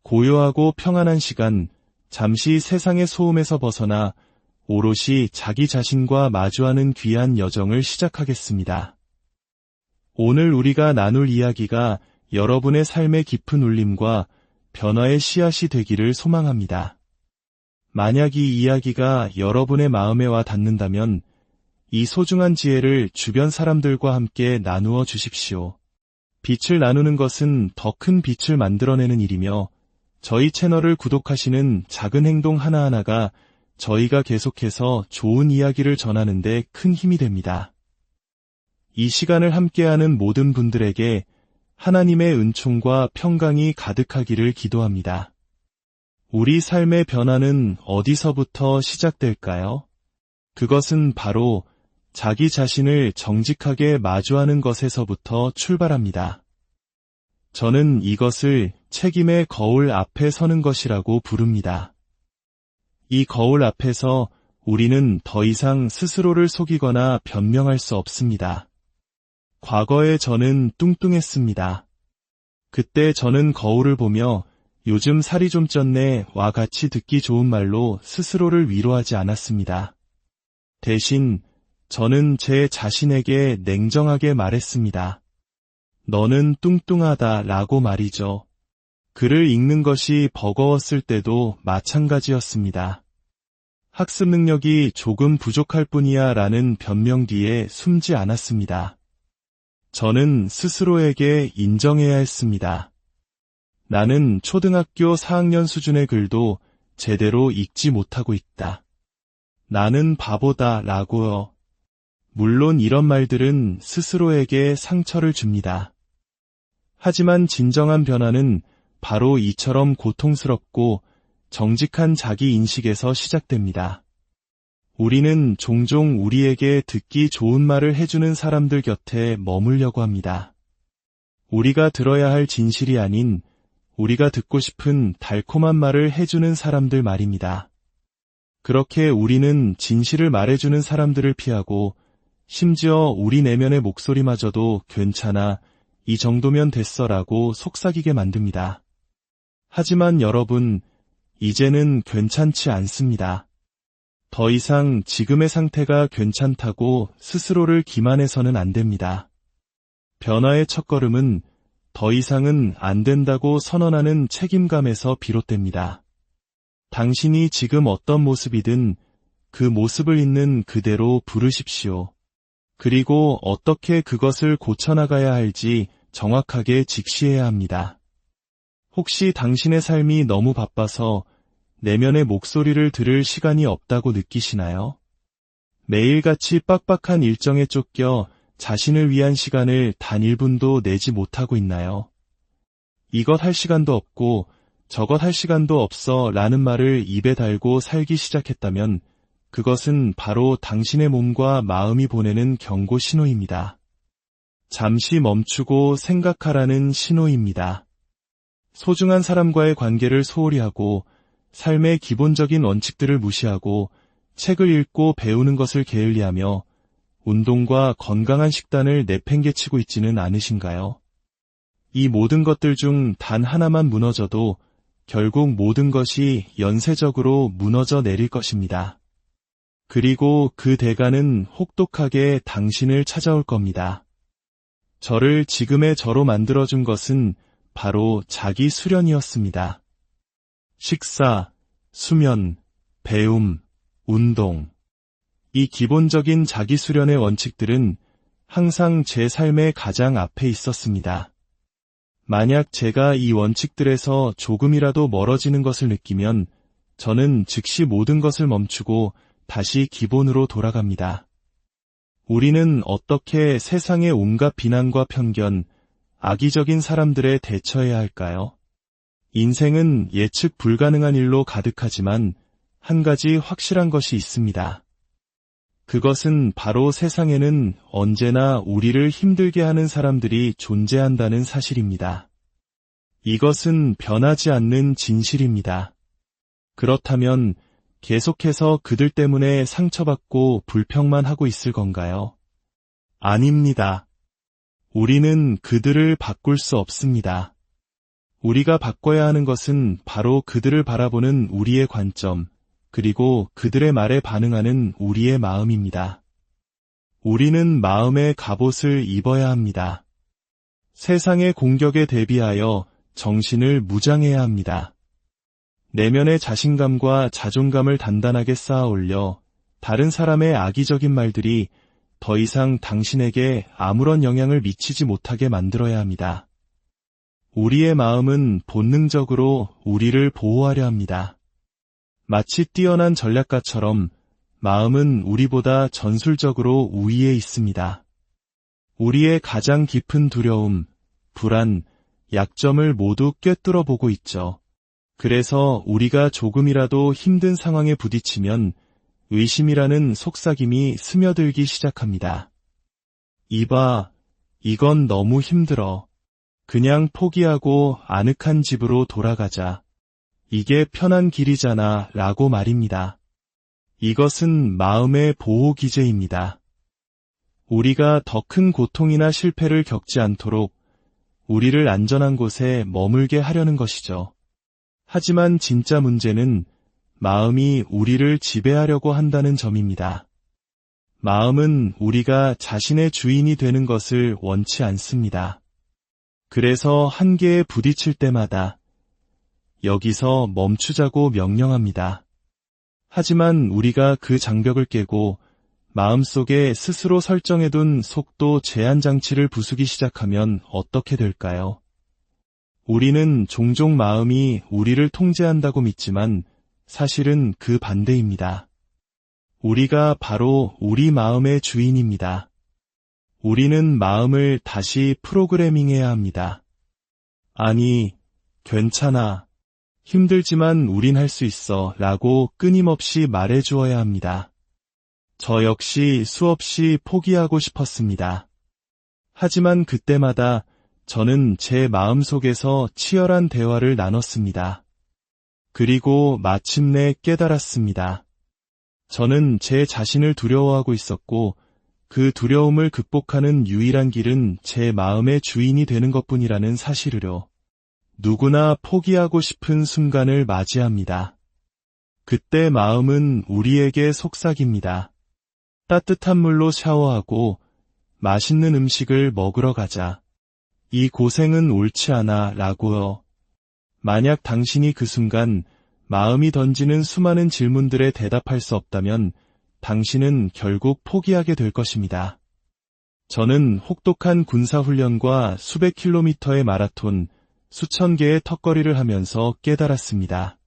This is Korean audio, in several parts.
고요하고 평안한 시간, 잠시 세상의 소음에서 벗어나 오롯이 자기 자신과 마주하는 귀한 여정을 시작하겠습니다. 오늘 우리가 나눌 이야기가 여러분의 삶의 깊은 울림과 변화의 씨앗이 되기를 소망합니다. 만약 이 이야기가 여러분의 마음에 와 닿는다면 이 소중한 지혜를 주변 사람들과 함께 나누어 주십시오. 빛을 나누는 것은 더 큰 빛을 만들어내는 일이며 저희 채널을 구독하시는 작은 행동 하나하나가 저희가 계속해서 좋은 이야기를 전하는 데 큰 힘이 됩니다. 이 시간을 함께하는 모든 분들에게 하나님의 은총과 평강이 가득하기를 기도합니다. 우리 삶의 변화는 어디서부터 시작될까요? 그것은 바로 자기 자신을 정직하게 마주하는 것에서부터 출발합니다. 저는 이것을 책임의 거울 앞에 서는 것이라고 부릅니다. 이 거울 앞에서 우리는 더 이상 스스로를 속이거나 변명할 수 없습니다. 과거에 저는 뚱뚱했습니다. 그때 저는 거울을 보며 요즘 살이 좀 쪘네 와 같이 듣기 좋은 말로 스스로를 위로하지 않았습니다. 대신 저는 제 자신에게 냉정하게 말했습니다. 너는 뚱뚱하다 라고 말이죠. 글을 읽는 것이 버거웠을 때도 마찬가지였습니다. 학습 능력이 조금 부족할 뿐이야 라는 변명 뒤에 숨지 않았습니다. 저는 스스로에게 인정해야 했습니다. 나는 초등학교 4학년 수준의 글도 제대로 읽지 못하고 있다. 나는 바보다 라고요. 물론 이런 말들은 스스로에게 상처를 줍니다. 하지만 진정한 변화는 바로 이처럼 고통스럽고 정직한 자기 인식에서 시작됩니다. 우리는 종종 우리에게 듣기 좋은 말을 해주는 사람들 곁에 머물려고 합니다. 우리가 들어야 할 진실이 아닌 우리가 듣고 싶은 달콤한 말을 해주는 사람들 말입니다. 그렇게 우리는 진실을 말해주는 사람들을 피하고 심지어 우리 내면의 목소리마저도 괜찮아, 이 정도면 됐어라고 속삭이게 만듭니다. 하지만 여러분, 이제는 괜찮지 않습니다. 더 이상 지금의 상태가 괜찮다고 스스로를 기만해서는 안 됩니다. 변화의 첫걸음은 더 이상은 안 된다고 선언하는 책임감에서 비롯됩니다. 당신이 지금 어떤 모습이든 그 모습을 있는 그대로 부르십시오. 그리고 어떻게 그것을 고쳐나가야 할지 정확하게 직시해야 합니다. 혹시 당신의 삶이 너무 바빠서 내면의 목소리를 들을 시간이 없다고 느끼시나요? 매일같이 빡빡한 일정에 쫓겨 자신을 위한 시간을 단 1분도 내지 못하고 있나요? 이것 할 시간도 없고 저것 할 시간도 없어 라는 말을 입에 달고 살기 시작했다면 그것은 바로 당신의 몸과 마음이 보내는 경고 신호입니다. 잠시 멈추고 생각하라는 신호입니다. 소중한 사람과의 관계를 소홀히 하고 삶의 기본적인 원칙들을 무시하고 책을 읽고 배우는 것을 게을리하며 운동과 건강한 식단을 내팽개치고 있지는 않으신가요? 이 모든 것들 중 단 하나만 무너져도 결국 모든 것이 연쇄적으로 무너져 내릴 것입니다. 그리고 그 대가는 혹독하게 당신을 찾아올 겁니다. 저를 지금의 저로 만들어준 것은 바로 자기 수련이었습니다. 식사, 수면, 배움, 운동. 이 기본적인 자기 수련의 원칙들은 항상 제 삶의 가장 앞에 있었습니다. 만약 제가 이 원칙들에서 조금이라도 멀어지는 것을 느끼면 저는 즉시 모든 것을 멈추고 다시 기본으로 돌아갑니다. 우리는 어떻게 세상의 온갖 비난과 편견, 악의적인 사람들에 대처해야 할까요? 인생은 예측 불가능한 일로 가득하지만 한 가지 확실한 것이 있습니다. 그것은 바로 세상에는 언제나 우리를 힘들게 하는 사람들이 존재한다는 사실입니다. 이것은 변하지 않는 진실입니다. 그렇다면 계속해서 그들 때문에 상처받고 불평만 하고 있을 건가요? 아닙니다. 우리는 그들을 바꿀 수 없습니다. 우리가 바꿔야 하는 것은 바로 그들을 바라보는 우리의 관점, 그리고 그들의 말에 반응하는 우리의 마음입니다. 우리는 마음의 갑옷을 입어야 합니다. 세상의 공격에 대비하여 정신을 무장해야 합니다. 내면의 자신감과 자존감을 단단하게 쌓아 올려 다른 사람의 악의적인 말들이 더 이상 당신에게 아무런 영향을 미치지 못하게 만들어야 합니다. 우리의 마음은 본능적으로 우리를 보호하려 합니다. 마치 뛰어난 전략가처럼 마음은 우리보다 전술적으로 우위에 있습니다. 우리의 가장 깊은 두려움, 불안, 약점을 모두 꿰뚫어 보고 있죠. 그래서 우리가 조금이라도 힘든 상황에 부딪히면 의심이라는 속삭임이 스며들기 시작합니다. 이봐, 이건 너무 힘들어. 그냥 포기하고 아늑한 집으로 돌아가자. 이게 편한 길이잖아 라고 말입니다. 이것은 마음의 보호 기제입니다. 우리가 더 큰 고통이나 실패를 겪지 않도록 우리를 안전한 곳에 머물게 하려는 것이죠. 하지만 진짜 문제는 마음이 우리를 지배하려고 한다는 점입니다. 마음은 우리가 자신의 주인이 되는 것을 원치 않습니다. 그래서 한계에 부딪힐 때마다 여기서 멈추자고 명령합니다. 하지만 우리가 그 장벽을 깨고 마음속에 스스로 설정해둔 속도 제한 장치를 부수기 시작하면 어떻게 될까요? 우리는 종종 마음이 우리를 통제한다고 믿지만 사실은 그 반대입니다. 우리가 바로 우리 마음의 주인입니다. 우리는 마음을 다시 프로그래밍해야 합니다. 아니, 괜찮아. 힘들지만 우린 할 수 있어 라고 끊임없이 말해주어야 합니다. 저 역시 수없이 포기하고 싶었습니다. 하지만 그때마다 저는 제 마음속에서 치열한 대화를 나눴습니다. 그리고 마침내 깨달았습니다. 저는 제 자신을 두려워하고 있었고 그 두려움을 극복하는 유일한 길은 제 마음의 주인이 되는 것뿐이라는 사실을요. 누구나 포기하고 싶은 순간을 맞이합니다. 그때 마음은 우리에게 속삭입니다. 따뜻한 물로 샤워하고 맛있는 음식을 먹으러 가자. 이 고생은 옳지 않아 라고요. 만약 당신이 그 순간 마음이 던지는 수많은 질문들에 대답할 수 없다면 당신은 결국 포기하게 될 것입니다. 저는 혹독한 군사훈련과 수백 킬로미터의 마라톤, 수천 개의 턱걸이를 하면서 깨달았습니다.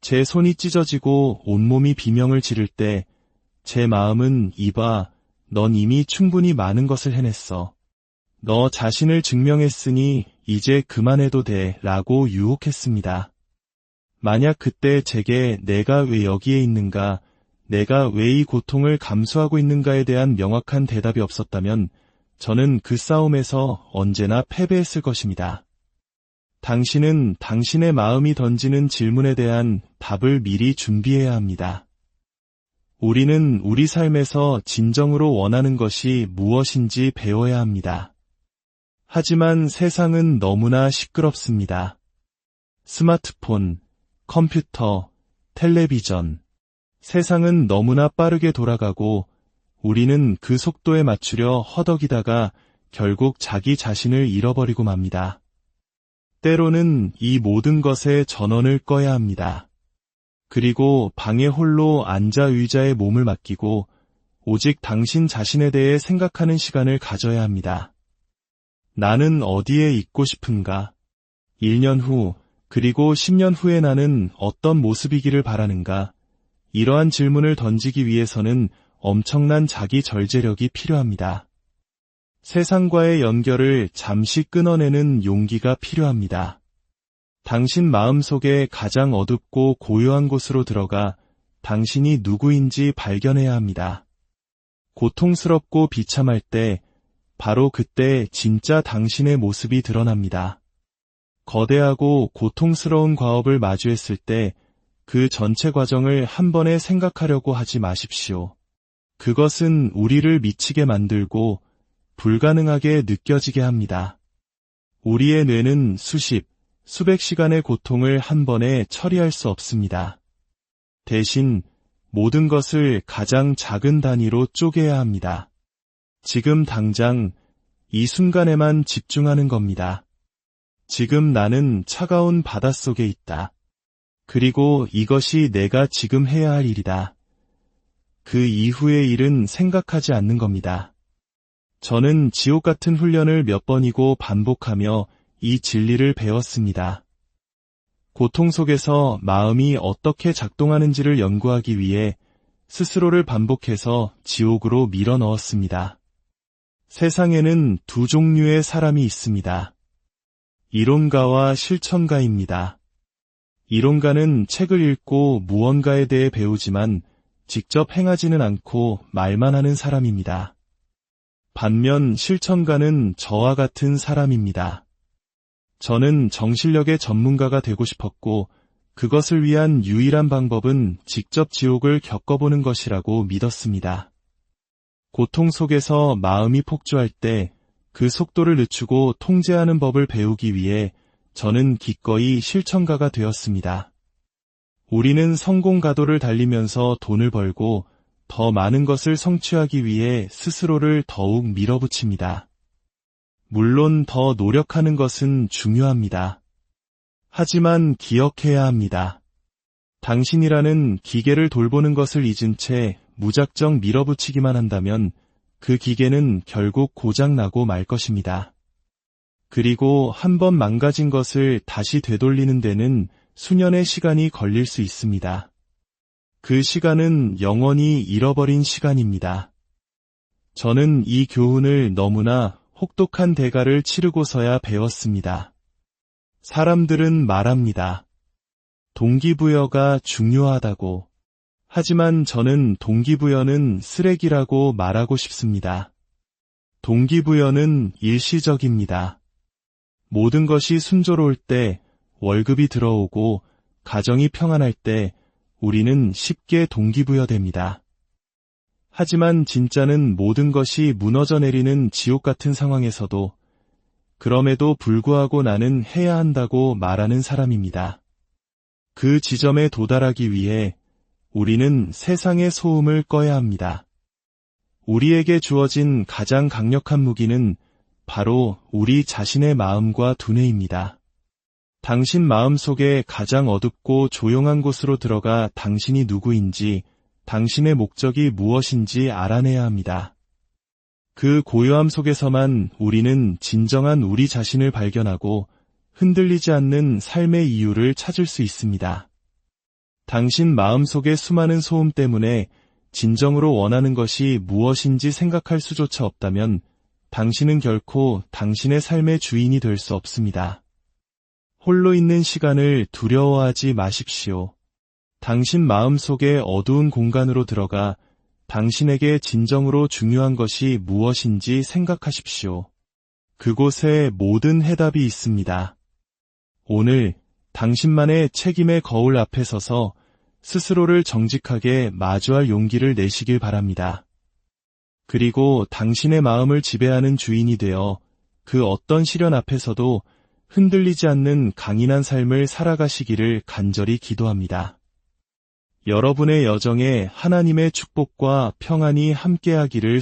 제 손이 찢어지고 온몸이 비명을 지를 때 제 마음은 이봐, 넌 이미 충분히 많은 것을 해냈어. 너 자신을 증명했으니 이제 그만해도 돼 라고 유혹했습니다. 만약 그때 제게 내가 왜 여기에 있는가, 내가 왜 이 고통을 감수하고 있는가에 대한 명확한 대답이 없었다면 저는 그 싸움에서 언제나 패배했을 것입니다. 당신은 당신의 마음이 던지는 질문에 대한 답을 미리 준비해야 합니다. 우리는 우리 삶에서 진정으로 원하는 것이 무엇인지 배워야 합니다. 하지만 세상은 너무나 시끄럽습니다. 스마트폰, 컴퓨터, 텔레비전. 세상은 너무나 빠르게 돌아가고 우리는 그 속도에 맞추려 허덕이다가 결국 자기 자신을 잃어버리고 맙니다. 때로는 이 모든 것에 전원을 꺼야 합니다. 그리고 방에 홀로 앉아 의자에 몸을 맡기고 오직 당신 자신에 대해 생각하는 시간을 가져야 합니다. 나는 어디에 있고 싶은가? 1년 후, 그리고 10년 후에 나는 어떤 모습이기를 바라는가? 이러한 질문을 던지기 위해서는 엄청난 자기 절제력이 필요합니다. 세상과의 연결을 잠시 끊어내는 용기가 필요합니다. 당신 마음속에 가장 어둡고 고요한 곳으로 들어가 당신이 누구인지 발견해야 합니다. 고통스럽고 비참할 때 바로 그때 진짜 당신의 모습이 드러납니다. 거대하고 고통스러운 과업을 마주했을 때 그 전체 과정을 한 번에 생각하려고 하지 마십시오. 그것은 우리를 미치게 만들고 불가능하게 느껴지게 합니다. 우리의 뇌는 수십, 수백 시간의 고통을 한 번에 처리할 수 없습니다. 대신 모든 것을 가장 작은 단위로 쪼개야 합니다. 지금 당장 이 순간에만 집중하는 겁니다. 지금 나는 차가운 바닷속에 있다. 그리고 이것이 내가 지금 해야 할 일이다. 그 이후의 일은 생각하지 않는 겁니다. 저는 지옥 같은 훈련을 몇 번이고 반복하며 이 진리를 배웠습니다. 고통 속에서 마음이 어떻게 작동하는지를 연구하기 위해 스스로를 반복해서 지옥으로 밀어 넣었습니다. 세상에는 두 종류의 사람이 있습니다. 이론가와 실천가입니다. 이론가는 책을 읽고 무언가에 대해 배우지만 직접 행하지는 않고 말만 하는 사람입니다. 반면 실천가는 저와 같은 사람입니다. 저는 정신력의 전문가가 되고 싶었고 그것을 위한 유일한 방법은 직접 지옥을 겪어보는 것이라고 믿었습니다. 고통 속에서 마음이 폭주할 때 그 속도를 늦추고 통제하는 법을 배우기 위해 저는 기꺼이 실천가가 되었습니다. 우리는 성공 가도를 달리면서 돈을 벌고 더 많은 것을 성취하기 위해 스스로를 더욱 밀어붙입니다. 물론 더 노력하는 것은 중요합니다. 하지만 기억해야 합니다. 당신이라는 기계를 돌보는 것을 잊은 채 무작정 밀어붙이기만 한다면 그 기계는 결국 고장나고 말 것입니다. 그리고 한번 망가진 것을 다시 되돌리는 데는 수년의 시간이 걸릴 수 있습니다. 그 시간은 영원히 잃어버린 시간입니다. 저는 이 교훈을 너무나 혹독한 대가를 치르고서야 배웠습니다. 사람들은 말합니다. 동기부여가 중요하다고. 하지만 저는 동기부여는 쓰레기라고 말하고 싶습니다. 동기부여는 일시적입니다. 모든 것이 순조로울 때, 월급이 들어오고 가정이 평안할 때 우리는 쉽게 동기부여됩니다. 하지만 진짜는 모든 것이 무너져 내리는 지옥 같은 상황에서도 그럼에도 불구하고 나는 해야 한다고 말하는 사람입니다. 그 지점에 도달하기 위해 우리는 세상의 소음을 꺼야 합니다. 우리에게 주어진 가장 강력한 무기는 바로 우리 자신의 마음과 두뇌입니다. 당신 마음 속에 가장 어둡고 조용한 곳으로 들어가 당신이 누구인지, 당신의 목적이 무엇인지 알아내야 합니다. 그 고요함 속에서만 우리는 진정한 우리 자신을 발견하고 흔들리지 않는 삶의 이유를 찾을 수 있습니다. 당신 마음 속의 수많은 소음 때문에 진정으로 원하는 것이 무엇인지 생각할 수조차 없다면 당신은 결코 당신의 삶의 주인이 될 수 없습니다. 홀로 있는 시간을 두려워하지 마십시오. 당신 마음 속의 어두운 공간으로 들어가 당신에게 진정으로 중요한 것이 무엇인지 생각하십시오. 그곳에 모든 해답이 있습니다. 오늘 당신만의 책임의 거울 앞에 서서 스스로를 정직하게 마주할 용기를 내시길 바랍니다. 그리고 당신의 마음을 지배하는 주인이 되어 그 어떤 시련 앞에서도 흔들리지 않는 강인한 삶을 살아가시기를 간절히 기도합니다. 여러분의 여정에 하나님의 축복과 평안이 함께하기를